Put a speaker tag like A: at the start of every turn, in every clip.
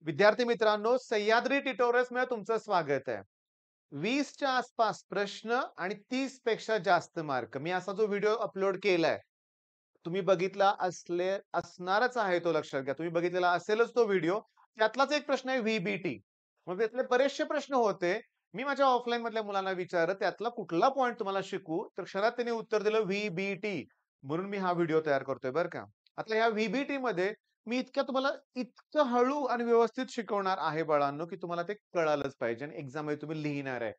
A: विद्यार्थी मित्रांनो, सह्याद्री ट्युटोरियल्स मध्ये तुमचं स्वागत आहे. 20च्या आसपास प्रश्न आणि 30 पेक्षा जास्त मार्क. मी असा जो व्हिडिओ अपलोड केलाय, तुम्ही बघितला असणारच आहे तो लक्षात घ्या. तुम्ही बघितलेला असेलच तो व्हिडिओ. त्यातलाच एक प्रश्न आहे व्ही-बी-टी. मग त्यातले बरेचसे प्रश्न होते. मी माझ्या ऑफलाईन मधल्या मुलांना विचारलं, त्यातला कुठला पॉइंट तुम्हाला शिकवू? तर क्षणात त्यांनी उत्तर दिलं व्ही-बी-टी. म्हणून मी हा व्हिडिओ तयार करतोय बरं का. आता ह्या व्ही-बी-टी मध्ये मी तुम्हाला इतकं हळू आणि व्यवस्थित शिकवणार आहे बाळांनो, की तुम्हाला ते कळालंच पाहिजे आणि एक्झाममध्ये तुम्ही लिहिणार आहे.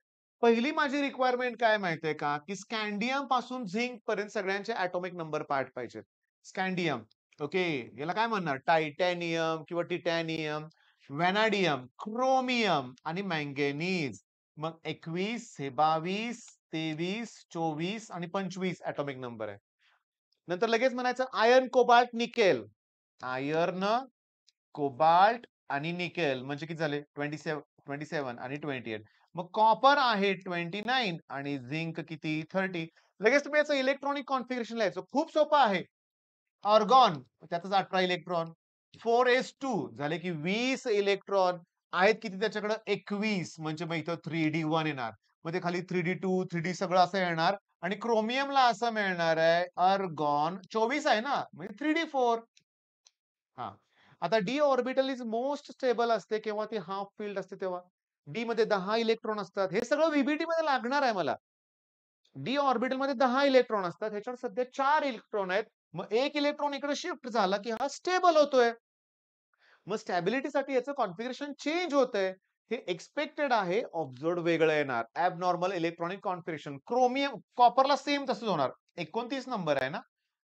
A: पहिली माझी रिक्वायरमेंट काय माहितीये का, की स्कँडियम पासून झिंक पर्यंत सगळ्यांचे ॲटॉमिक नंबर पाठ पाहिजेत. स्कँडियम, ओके. याला काय म्हणणार? टायटॅनियम किंवा टिटॅनियम, व्हॅनाडियम, क्रोमियम आणि मॅंगनीज. मग 21, हे 22, 23, 24 आणि 25 ॲटॉमिक नंबर आहे. नंतर लगेच म्हणायचं iron, cobalt, nickel. Iron, cobalt आणि निकेल म्हणजे किती झाले? 27 आणि 28. मग कॉपर आहे 29 आणि झिंक किती? 30. लगेच तुम्ही याचं इलेक्ट्रॉनिक कॉन्फिगरेशन लिहायचं. खूप सोपं आहे. आर्गॉन त्यातच 18 इलेक्ट्रॉन. 4s2 झाले की 20 इलेक्ट्रॉन. आहेत किती त्याच्याकडे? 21. म्हणजे मग इथं 3d1 येणार. मग ते खाली 3d2, 3d सगळं असं येणार आणि क्रोमियमला असं मिळणार आहे आर्गॉन 24 आहे ना, म्हणजे 3d4. हां. आता D orbital is most stable असते केव्हा ती हाल्फ फील्ड असते तेव्हा. डी मध्ये 10 इलेक्ट्रॉन असतात. हे सगळं व्ही मध्ये लागणार आहे मला. डी ऑर्बिटल मध्ये 10 इलेक्ट्रॉन असतात. ह्याच्यावर सध्या 4 इलेक्ट्रॉन आहेत. मग 1 इलेक्ट्रॉन इकडे शिफ्ट झाला की हा स्टेबल होतोय. मग स्टॅबिलिटीसाठी याचं कॉन्फिगरेशन चेंज होतंय. हे एक्सपेक्टेड आहे. ऑब्झर्व्ड वेगळं येणार. Abnormal electronic configuration. क्रोमियम, कॉपरला सेम तसंच होणार. 29 नंबर आहे ना.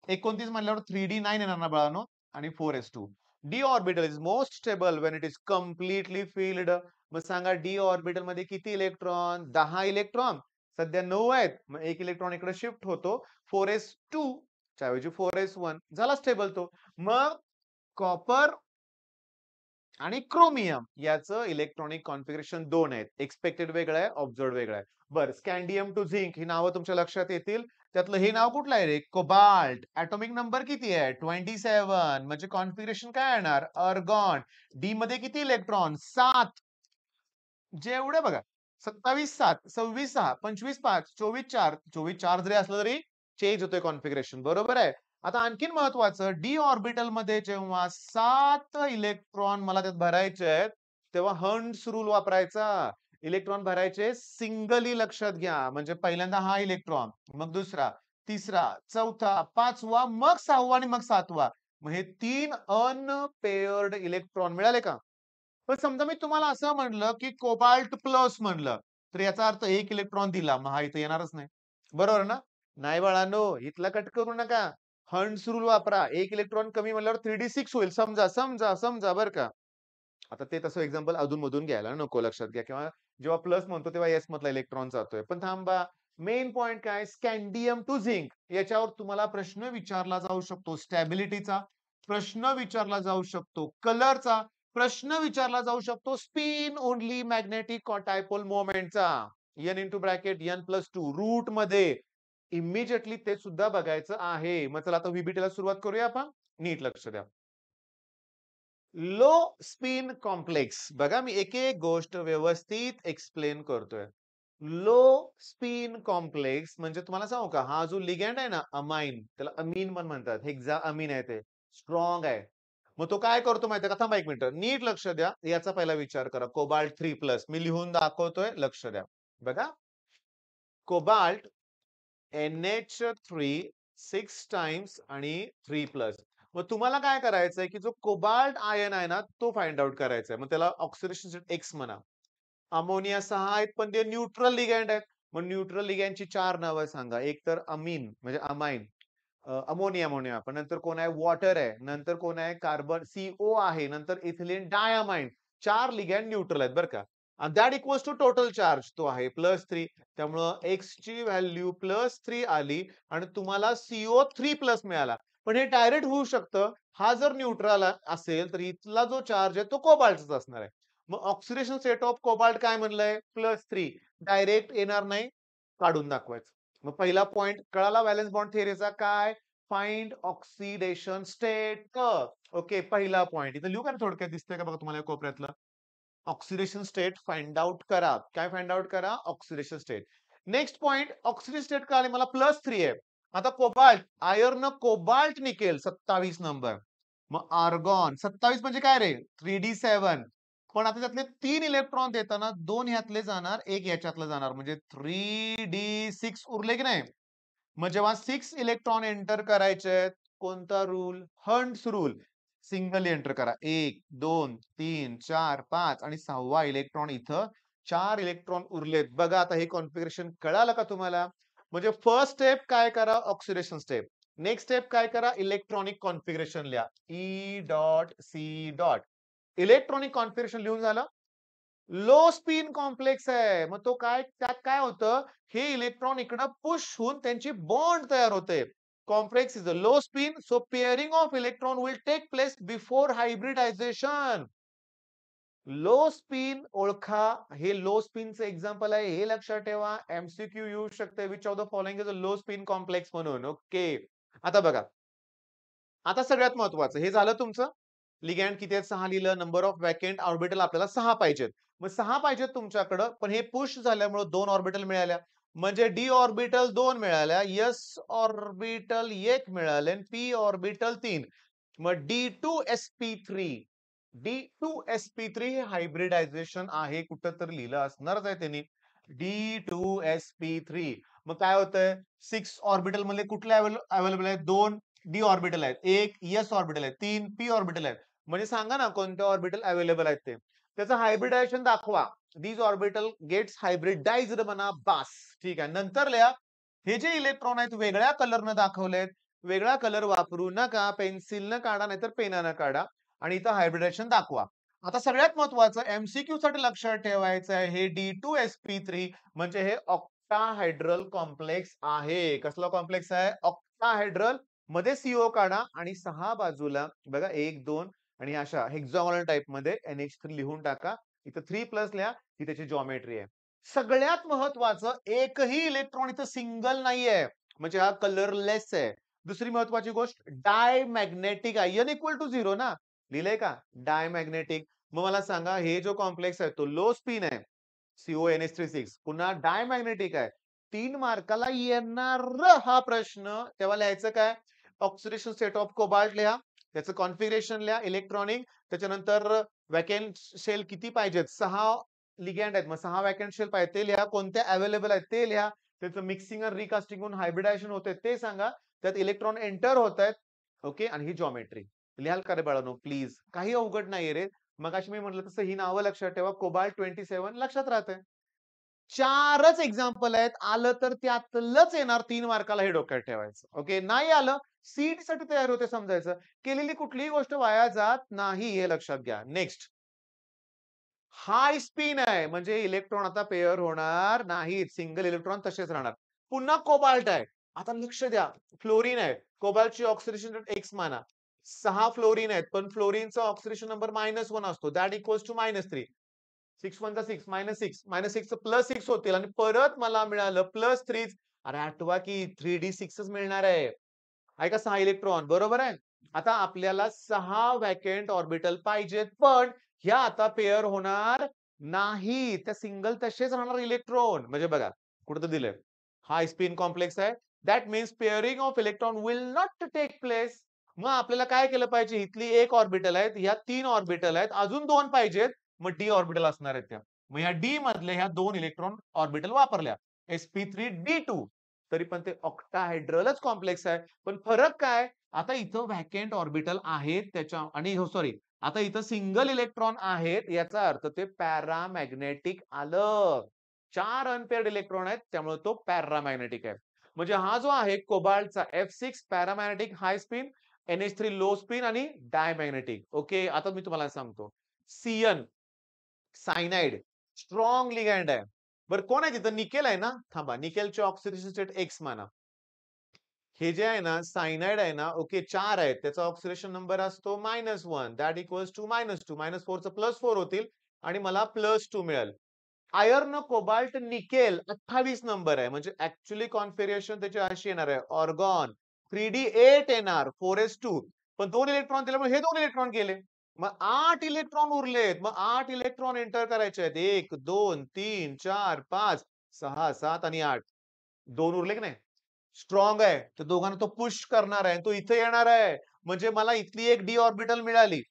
A: 29 म्हणल्यावर 3d9 येणार ना बाळांनो आणि 4s2. D orbital is most stable when it is completely filled. मग सांगा डी ऑर्बिटल मध्ये किती इलेक्ट्रॉन? 10 इलेक्ट्रॉन. सध्या 9 आहेत. मग 1 इलेक्ट्रॉन इकडे शिफ्ट होतो. 4s2 च्या ऐवजी 4s1 झाला स्टेबल तो. मग कॉपर आणि क्रोमियम याचं इलेक्ट्रॉनिक कॉन्फिगरेशन 2 आहेत. एक्सपेक्टेड वेगळं आहे, ऑब्झर्व्ड वेगळं आहे. बरं, स्कँडियम टू झिंक ही नावं तुमच्या लक्षात येतील. त्यातलं हे नाव कुठलं आहे रे? कोबाल्ट. ॲटॉमिक नंबर किती आहे? 27. म्हणजे कॉन्फिगरेशन काय येणार? आर्गॉन. डी मध्ये किती इलेक्ट्रॉन? 7. जेवढे बघा 27 7, 26 6, 25 5, 24 4. 24 4 जरी असलं तरी चेंज होतोय कॉन्फिगरेशन. बरोबर आहे. आता आणखीन महत्वाचं डी ऑर्बिटल मध्ये जेव्हा 7 इलेक्ट्रॉन मला त्यात भरायचे आहेत, तेव्हा हर्ट्झ रूल वापरायचा. इलेक्ट्रॉन भरायचे सिंगली लक्षात घ्या. म्हणजे पहिल्यांदा हा इलेक्ट्रॉन, मग दुसरा, तिसरा, चौथा, पाचवा, मग 6वा आणि मग 7वा. मग हे 3 अनपेअर्ड इलेक्ट्रॉन मिळाले का? पण समजा मी तुम्हाला असं म्हणलं, की कोबाल्ट प्लस म्हणलं, तर याचा अर्थ 1 इलेक्ट्रॉन दिला. मग हा इथे येणारच नाही. बरोबर ना? नाही बाळांनो, इथला कट करू नका. हंट्स रूल वापरा. 1 इलेक्ट्रॉन कमी म्हणल्यावर 3d6 होईल. समजा, समजा, समजा बरं का. आता ते तसं एक्झाम्पल अधून-मधून घ्यायला नको लक्षात घ्या किंवा जेव्हा प्लस म्हणतो तेव्हा एस मधला इलेक्ट्रॉन जातोय. पण थांबा. मेन पॉइंट काय? स्कँडियम टू झिंक याच्यावर तुम्हाला प्रश्न विचारला जाऊ शकतो. स्टॅबिलिटीचा प्रश्न विचारला जाऊ शकतो. कलरचा प्रश्न विचारला जाऊ शकतो. स्पिन ओन्ली मॅग्नेटिक डायपोल मोमेंटचा. N into bracket n plus 2 root मध्ये इमिजिएटली ते सुद्धा बघायचं आहे. मग चला आता व्हीबीटीला सुरुवात करूया आपण. नीट लक्ष द्या. लो स्पिन कॉम्प्लेक्स बघा मी एक-एक गोष्ट व्यवस्थित एक्सप्लेन करतोय. लो स्पिन कॉम्प्लेक्स म्हणजे तुम्हाला सांगू का हा जो लिगँड आहे ना अमाइन त्याला अमीन पण म्हणतात. हेक्सा अमीन आहे ते. स्ट्रॉंग आहे. मग तो काय करतो माहिती का? थांबा 1 मिनिट. नीट लक्ष द्या. याचा पहिला विचार करा. कोबाल्ट 3+ मी लिहून दाखवतोय. लक्ष द्या. बघा. कोबाल्ट NH3 6 टाइम्स आणि 3+. मग तुम्हाला काय करायचंय, की जो कोबाल्ट आयन आहे ना, तो फाइंड आउट करायचा आहे. मग त्याला ऑक्सिडेशन X म्हणा. अमोनिया 6 आहेत, पण ते न्यूट्रल लिगँड आहेत. मग न्यूट्रल लिगँडची 4 नावं सांगा. एक तर अमीन म्हणजे अमाइन. अमोनिया म्हणूया आपण. नंतर कोण आहे? वॉटर आहे. नंतर कोण आहे? कार्बन CO आहे. नंतर इथिलीन डायअमाइन. 4 लिगँड न्यूट्रल आहेत बरं का. आणि that equals to total charge तो आहे +3. त्यामुळं Xची व्हॅल्यू +3 आली आणि तुम्हाला CO3+ मिळाला. पण हे डायरेक्ट होऊ शकतं. हा जर न्यूट्रल असेल, तर इथला जो चार्ज आहे तो कोबाल्टचा असणार आहे. मग ऑक्सिडेशन स्टेट ऑफ कोबाल्ट काय म्हणलंय? +3. डायरेक्ट येणार नाही, काढून दाखवायचं. मग पहिला पॉइंट कळाला व्हॅलेन्स बॉन्ड थिअरीचा काय? Find oxidation state. ओके, पहिला पॉइंट इथं लिहू का थोडक्यात, दिसतंय का बघा तुम्हाला या कोपऱ्यातलं. ऑक्सिडेशन स्टेट फाइंड आउट करा. काय फाइंड आउट करा? Oxidation state. Next point, oxidation state कळाले मला, +3 आहे. आता cobalt, iron, cobalt, nickel 27 number. मग आर्गॉन 27 म्हणजे काय रे? 3d7. पण आता त्यातले 3 इलेक्ट्रॉन देताना 2 ह्यातले जाणार, 1 याच्यातलं जाणार, म्हणजे 3d6 उरले की नाही. मग जेव्हा 6 इलेक्ट्रॉन एंटर करायचे, कोणता rule? Hunts rule. Single enter करा. 1 2 3 4 5 आणि 6वा इलेक्ट्रॉन इथं 4 इलेक्ट्रॉन उरलेत. बघा आता हे कॉन्फिगरेशन कळालं का तुम्हाला? म्हणजे फर्स्ट स्टेप काय करा? Oxidation step. नेक्स्ट स्टेप काय करा? इलेक्ट्रॉनिक कॉन्फिगरेशन लिहा. E.C. इलेक्ट्रॉनिक कॉन्फिगरेशन लिहून झालं. लो स्पिन कॉम्प्लेक्स आहे. मग तो काय, त्यात काय होतं? हे इलेक्ट्रॉन इकडं पुश होऊन त्यांची बॉन्ड तयार होते. Complex is a low spin, so pairing of electron will take place before hybridization. Low spin ओळखा. हे लो स्पिनचं एक्झाम्पल आहे, हे लक्षात ठेवा. एमसीक्यू येऊ शकते. Which of the following is a low spin complex म्हणून. ओके, आता बघा. आता सगळ्यात महत्वाचं हे झालं तुमचं. लिगॅंड किती आहेत? 6 लिहिलं. नंबर ऑफ वॅकंट ऑर्बिटल आपल्याला 6 पाहिजेत. मग 6 पाहिजेत तुमच्याकडं, पण हे पुश झाल्यामुळे 2 ऑर्बिटल मिळाल्या. म्हणजे डी ऑर्बिटल 2 मिळाल्या, एस ऑर्बिटल 1 मिळाले, पी ऑर्बिटल 3. मग D2sp3. D2sp3 हे हायब्रिडायझेशन आहे. कुठं तर लिहिलं असणारच आहे त्यांनी. D2sp3. मग काय होतंय? 6 ऑर्बिटल मध्ये कुठले अवेलेबल आहेत? 2 डी ऑर्बिटल आहेत, 1 एस ऑर्बिटल आहे, 3 पी ऑर्बिटल आहेत. म्हणजे सांगा ना कोणते ऑर्बिटल अवेलेबल आहेत ते. त्याचं हायब्रिडायझेशन दाखवा. दीज ऑर्बिटल गेट्स हायब्रिडाइज्ड म्हणा, बास. ठीक आहे. नंतर लिहा, हे जे इलेक्ट्रॉन आहेत वेगळ्या कलरनं दाखवलेत. वेगळा कलर वापरू नका. पेन्सिलनं काढा नाहीतर पेनानं काढा आणि इथं हायब्रिडायझेशन दाखवा. आता सगळ्यात महत्वाचं एमसीक्यू साठी लक्षात ठेवायचं आहे, हे D2sp3 म्हणजे हे ऑक्टाहायड्रल कॉम्प्लेक्स आहे. कसला कॉम्प्लेक्स आहे? ऑक्टाहायड्रल. मध्ये सीओ काढा आणि 6 बाजूला बघा 1 2 आणि अशा हेक्सागोनल टाइप मध्ये NH3 लिहून टाका. इथं 3+ लिहा, ही त्याची जॉमेट्री आहे. सगळ्यात महत्वाचं, एकही इलेक्ट्रॉन इथं सिंगल नाहीये, म्हणजे हा कलरलेस आहे. दुसरी महत्वाची गोष्ट, डायमॅग्नेटिक आहे. N इक्वल टू 0 ना, लिहिलंय का? डायमॅग्नेटिक. मग मला सांगा, हे जो कॉम्प्लेक्स आहे तो लो स्पिन आहे, CONH36, पुन्हा डायमॅग्नेटिक आहे. 3 मार्काला येणार हा प्रश्न. तेव्हा लिहायचं काय? ऑक्सिडेशन स्टेट ऑफ कोबाल्ट लिहा, त्याचं कॉन्फिगरेशन लिहा इलेक्ट्रॉनिक. त्याच्यानंतर वॅकंट शेल किती पाहिजेत? 6 लिगॅंड आहेत, मग 6 वॅकंट शेल पाहिजे ते लिहा. कोणत्या अवेलेबल आहेत ते लिहा. त्याचं मिक्सिंग आणि रिकास्टिंग होऊन हायब्रिडायझेशन होते ते सांगा. त्यात इलेक्ट्रॉन एंटर होत आहेत. ओके, आणि ही जॉमेट्री लिहाल का रे बाळांनो? प्लीज, काही अवघड नाहीये रे. मगाशी मी म्हटलं तसं ही नावं लक्षात ठेवा. कोबाल्ट 27 लक्षात राहते. 4च एक्झाम्पल आहेत. आलं तर त्यातलंच येणार 3 मार्काला, हे डोक्यात ठेवायचं. ओके, नाही आलं सीट साठी तयार होते समजायचं. केलेली कुठलीही गोष्ट वाया जात नाही, हे लक्षात घ्या. नेक्स्ट, हाय स्पिन आहे म्हणजे इलेक्ट्रॉन आता पेअर होणार नाहीत. सिंगल इलेक्ट्रॉन तसेच राहणार. पुन्हा कोबाल्ट आहे. आता लक्ष द्या, फ्लोरीन आहे. कोबाल्टची ऑक्सिडेशन रेट X माना. 6 फ्लोरीन आहेत, पण फ्लोरीनचा ऑक्सिडेशन नंबर -1 असतो. That equals to -3. 6 1 6 -6 -6 +6 होतील आणि परत मला मिळालं +3. अरे आठवा की 3d6च मिळणार आहे. ऐका, 6 इलेक्ट्रॉन बरोबर आहे. आता आपल्याला 6 वॅकंट ऑर्बिटल पाहिजेत, पण ह्या आता पेअर होणार नाही. त्या सिंगल तसेच राहणार इलेक्ट्रॉन. म्हणजे बघा कुठं दिलंय, हाय स्पिन कॉम्प्लेक्स आहे. That means pairing of electron will not take place. मग आपल्याला काय केलं पाहिजे? इथली 1 ऑर्बिटल आहेत, ह्या 3 ऑर्बिटल आहेत, अजून 2 पाहिजेत. मग डी ऑर्बिटल असणार आहेत त्या. मग ह्या डी मधल्या ह्या 2 इलेक्ट्रॉन ऑर्बिटल वापरल्या, sp3d2. तरी पण ते ऑक्टाहायड्रलच कॉम्प्लेक्स आहे. पण फरक काय? आता इथं व्हॅकंट ऑर्बिटल आहेत त्याच्या, आणि सॉरी, आता इथं सिंगल इलेक्ट्रॉन आहेत, याचा अर्थ ते पॅरामॅग्नेटिक आलं. 4 अनपेअर्ड इलेक्ट्रॉन आहेत, त्यामुळे तो पॅरामॅग्नेटिक आहे. म्हणजे हा जो आहे कोबाल्टचा F6 पॅरामॅग्नेटिक हाय स्पिन, NH3 लो स्पिन आणि डायमॅग्नेटिक. ओके, आता मी तुम्हाला सांगतो. CN सायनाइड स्ट्रॉंग लिगॅंड आहे. बरं कोण आहे तिथं? निकेल आहे ना. थांबा, निकेलचे ऑक्सिडेशन स्टेट X माना. हे जे आहे ना सायनाइड आहे ना, ओके, 4 आहेत. त्याचा ऑक्सिडेशन नंबर असतो -1. That equals to -2. -4चं +4 होतील आणि मला +2 मिळेल. आयर्न, कोबाल्ट, निकेल 28 नंबर आहे. म्हणजे ऍक्च्युअली कॉन्फिगरेशन त्याची अशी येणार आहे. ऑर्गॉन, 3d8 येणार 4s2. पण 2 इलेक्ट्रॉन दिल्यामुळे हे 2 इलेक्ट्रॉन गेले. मग 8 इलेक्ट्रॉन उरलेत. मग 8 इलेक्ट्रॉन एंटर करायचे आहेत. 1, 2, 3, 4, 5, 6, 7 आणि 8. 2 उरले की नाही? स्ट्रॉंग आहे. तर दोघांना तो पुश करणार आहे. तो इथे येणार आहे. म्हणजे मला इथली एक डी ऑर्बिटल मिळाली.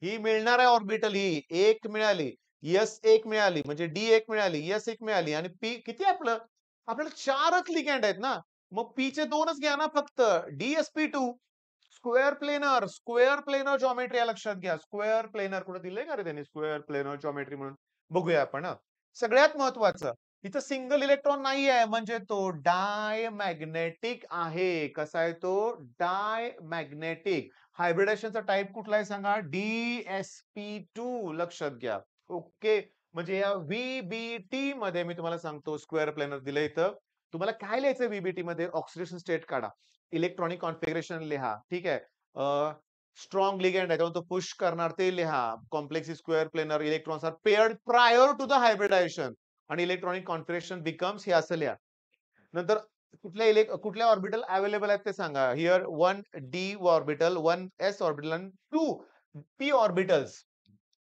A: ही मिळणार आहे ऑर्बिटल ही. 1 मिळाली. S1 मिळाली. म्हणजे D1 मिळाली. S1 मिळाली आणि P किती आपलं? आपल्याला 4च लिगँड आहेत ना. मग Pचे 2च घ्या ना फक्त. DsP2 स्क्वेअर प्लेनर जॉमेट्री लक्षात घ्या. स्क्वेअर प्लेनर कुठे दिलंय का रे त्यांनी स्क्वेअर प्लेनर जॉमेट्री म्हणून? बघूया आपण हं. सगळ्यात महत्वाचं इथं सिंगल इलेक्ट्रॉन नाहीये म्हणजे तो डायमॅग्नेटिक आहे. कसा आहे तो? डायमॅग्नेटिक. हायब्रिडेशनचा टाइप कुठला आहे सांगा? DsP2 लक्षात घ्या. ओके. म्हणजे या VBT मध्ये मी तुम्हाला सांगतो स्क्वेअर प्लेनर दिलं इथं. तुम्हाला काय लिहायचं VBT मध्ये? ऑक्सिडेशन स्टेट काढा. इलेक्ट्रॉनिक कॉन्फिगरेशन लिहा. ठीक आहे. स्ट्रॉंग लिगँड आहे तो पुश करणार ते लिहा. Complex square planar electrons are paired prior to the hybridization आणि इलेक्ट्रॉनिक कॉन्फिगरेशन बिकम्स हे असं लिहा. नंतर कुठल्या ऑर्बिटल अवेलेबल आहेत ते सांगा. Here 1 D orbital, 1 S orbital आणि 2 P ऑर्बिटल्स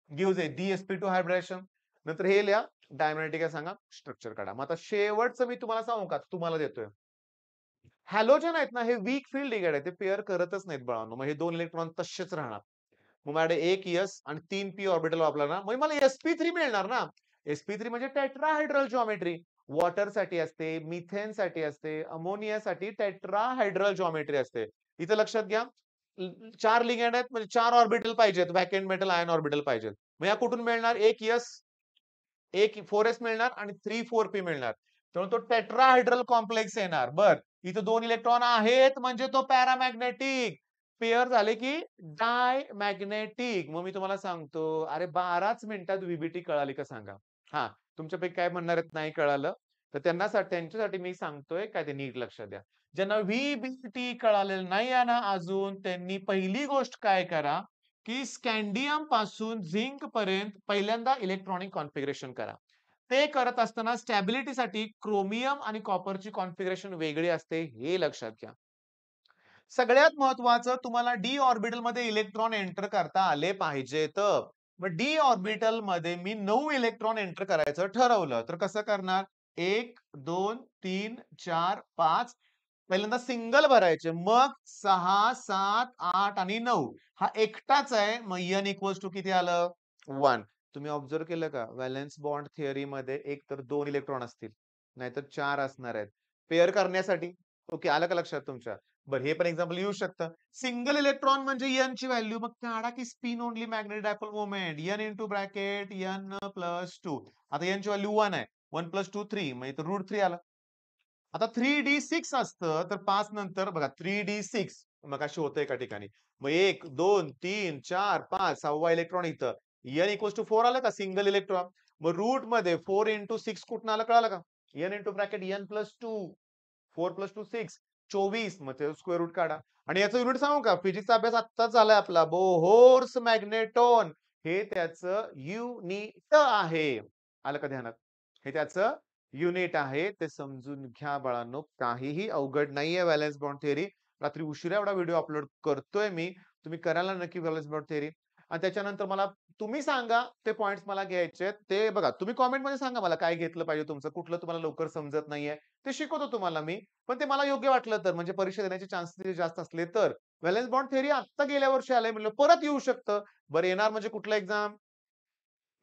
A: गिव्हज ए DsP2 हायब्रिडेशन. नंतर हे लिहा. डायमॅग्नेटिक आहे सांगा. स्ट्रक्चर काढा. मग आता शेवटचं मी तुम्हाला सांगू का? तुम्हाला देतोय. हॅलोजन आहेत ना हे वीक फील्ड लिगँड आहे. ते पेअर करतच नाहीत बाळांनो. मग हे 2 इलेक्ट्रॉन तसेच राहणार. मग माझ्याकडे 1 S आणि 3 P ऑर्बिटल वापरला ना, मग मला sp3 मिळणार ना. sp3 म्हणजे टेट्राहायड्रल जॉमेट्री. वॉटरसाठी असते, मिथेनसाठी असते, अमोनियासाठी टेट्राहायड्रल जॉमेट्री असते. इथं लक्षात घ्या. 4 लिगँड आहेत म्हणजे 4 ऑर्बिटल पाहिजेत. व्हॅकंट मेटल आयन ऑर्बिटल पाहिजेत. मग या कुठून मिळणार? 1 S, 1 4s मिळणार आणि 3 4p मिळणार. तर तो टेट्राहायड्रल कॉम्प्लेक्स येणार. बरं. इथं 2 इलेक्ट्रॉन आहेत म्हणजे तो पॅरामॅग्नेटिक. पेअर झाले की डायमॅग्नेटिक. मग मी तुम्हाला सांगतो, अरे 12च मिनिटात व्हीबीटी कळाली का सांगा? हां, तुमच्यापैकी काय म्हणणार आहेत नाही कळालं, तर त्यांच्यासाठी मी सांगतोय काय ते नीट लक्ष द्या. ज्यांना व्हीबीटी कळालेलं नाही आहे ना अजून, त्यांनी पहिली गोष्ट काय करा, की स्कँडियम पासून झिंक पर्यंत पहिल्यांदा इलेक्ट्रॉनिक कॉन्फिगरेशन करा. ते करत असताना स्टॅबिलिटीसाठी क्रोमियम आणि कॉपरची कॉन्फिगरेशन वेगळी असते, हे लक्षात घ्या. सगळ्यात महत्वाचं तुम्हाला डी ऑर्बिटल मध्ये इलेक्ट्रॉन एंटर करता आले पाहिजेत. मग डी ऑर्बिटल मध्ये मी 9 इलेक्ट्रॉन एंटर करायचं ठरवलं. तर कसं करणार? 1, 2, 3, 4, 5 पहिल्यांदा सिंगल भरायचे. मग 6, 7, 8 आणि 9 हा एकटाच आहे. मग n इक्वल्स टू किती आलं? 1. तुम्ही ऑब्झर्व्ह केलं का? व्हॅलेन्स बॉन्ड थिअरीमध्ये एक तर 2 इलेक्ट्रॉन असतील, नाहीतर 4 असणार आहेत. पेअर करण्यासाठी. ओके, आलं का लक्षात तुमच्या? बरं हे पण एक्झाम्पल येऊ शकतं. सिंगल इलेक्ट्रॉन म्हणजे n ची व्हॅल्यू मग काढा की spin only magnetic dipole moment n into bracket n plus 2. आता n ची व्हॅल्यू 1 आहे. 1 प्लस 2 3 मग इथं रूट 3 आलं. आता 3d6 असतं तर 5 नंतर बघा 3d6 मगाशी होतं एका ठिकाणी. मग 1, 2, 3, 4, 5 6वा इलेक्ट्रॉन इथं. n इक्वल्स टू 4 आलं का सिंगल इलेक्ट्रॉन. मग रूट मध्ये 4 इंटू 6 कुठून आलं कळालं का? n into bracket n plus 2 4 plus 2 6 24 मग ते स्क्वेअर रूट काढा. आणि याचं युनिट सांगू का? फिजिक्सचा अभ्यास आत्ताच झालाय आपला. बोहोर्स मॅग्नेटोन हे त्याचं युनिट आहे. आलं का ध्यानात? हे त्याचं युनिट आहे. ते समजून घ्या बाळांनो. काहीही अवघड नाहीये व्हॅलेन्स बॉन्ड थिअरी. रात्री उशिरा एवढा व्हिडिओ अपलोड करतोय मी. तुम्ही करायला नक्की व्हॅलेन्स बॉन्ड थिअरी. आणि त्याच्यानंतर मला तुम्ही सांगा ते पॉइंट्स मला घ्यायचेत. ते बघा तुम्ही कमेंटमध्ये सांगा मला काय घेतलं पाहिजे तुमचं, कुठलं तुम्हाला लवकर समजत नाहीये. ते शिकवतो तुम्हाला मी. पण ते मला योग्य वाटलं तर म्हणजे परीक्षा देण्याचे चान्सेस जास्त असले तर. व्हॅलेन्स बॉन्ड थिअरी आत्ता गेल्या वर्षी आलंय म्हणलं परत येऊ शकतं. बरं येणार म्हणजे कुठलं एक्झाम?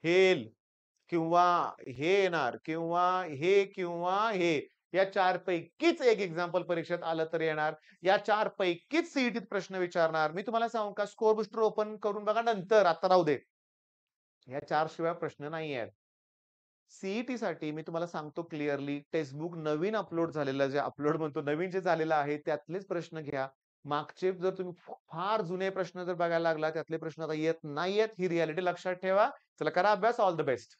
A: हेल किंवा हे येणार किंवा हे. या 4 पैकीच एक एक्झाम्पल परीक्षेत आलं तर येणार. या 4 पैकीच सीईटीत प्रश्न विचारणार. मी तुम्हाला सांगू का स्कोर बुस्टर ओपन करून बघा नंतर, आता राहू दे. ह्या 4 शिवाय प्रश्न नाहीयेत. सीईटी साठी मी तुम्हाला सांगतो क्लिअरली टेक्स्टबुक नवीन अपलोड झालेलं जे अपलोड म्हणतो नवीन जे झालेलं आहे त्यातलेच प्रश्न घ्या. मागचे जर तुम्ही फार जुने प्रश्न जर बघायला लागला त्यातले प्रश्न आता येत नाहीयेत ही रियालिटी लक्षात ठेवा. चला करा अभ्यास. All the best.